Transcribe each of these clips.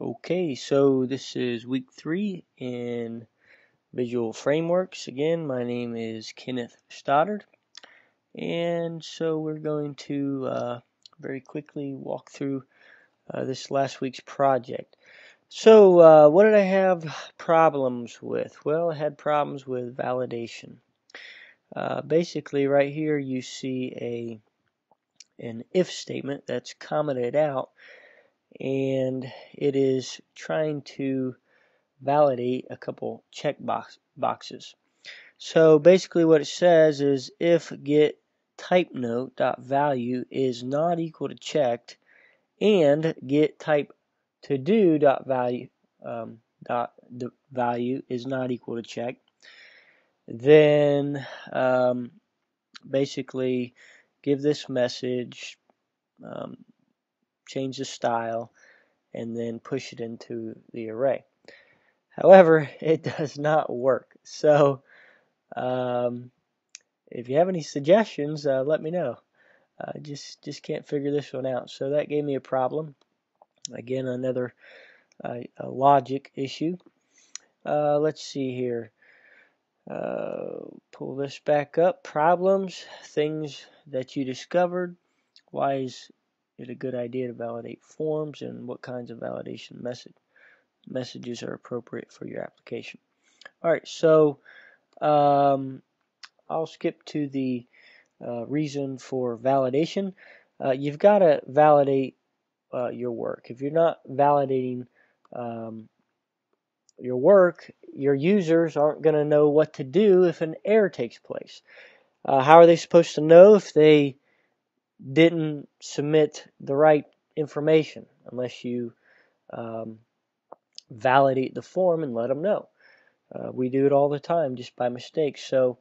Okay, so this is week 3 in Visual Frameworks. Again, my name is Kenneth Stoddard, and so we're going to very quickly walk through this last week's project. So what did I have problems with? Well, I had problems with validation. Basically, right here you see an if statement that's commented out, and it is trying to validate a couple check boxes. So basically what it says is if get type note dot value is not equal to checked and get type to do dot value the value is not equal to checked, then basically give this message, change the style, and then push it into the array. However, it does not work. So if you have any suggestions, let me know. Just can't figure this one out. So that gave me a problem. Again, another a logic issue. Let's see here. Pull this back up. Problems, things that you discovered. Why is it a good idea to validate forms, and what kinds of validation messages are appropriate for your application? Alright, so I'll skip to the reason for validation. You've got to validate your work. If you're not validating your work, your users aren't going to know what to do if an error takes place. How are they supposed to know if they didn't submit the right information unless you validate the form and let them know? We do it all the time just by mistake. So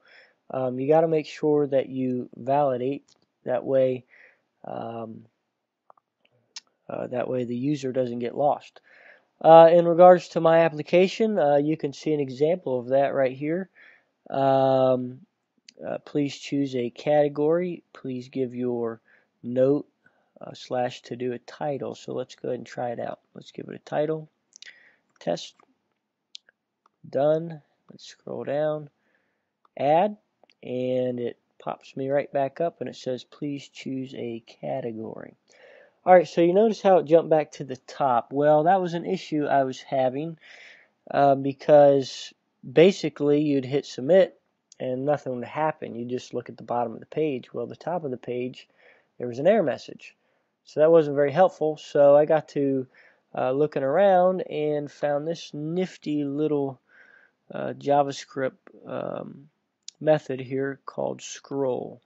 you got to make sure that you validate. That way the user doesn't get lost. In regards to my application, you can see an example of that right here. Please choose a category. Please give your note / to do a title. So let's go ahead and try it out. Let's give it a title. Test. Done. Let's scroll down. Add. And it pops me right back up and it says please choose a category. Alright, so you notice how it jumped back to the top. Well, that was an issue I was having because basically you'd hit submit and nothing would happen. You just look at the bottom of the page. Well, the top of the page, there was an error message. So that wasn't very helpful. So I got to looking around and found this nifty little JavaScript method here called scroll.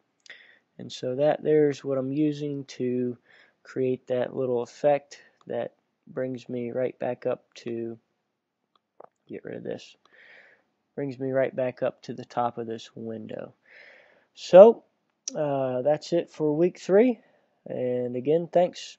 And so there's what I'm using to create that little effect that brings me right back up to, get rid of this, brings me right back up to the top of this window. So that's it for week 3. And again, thanks.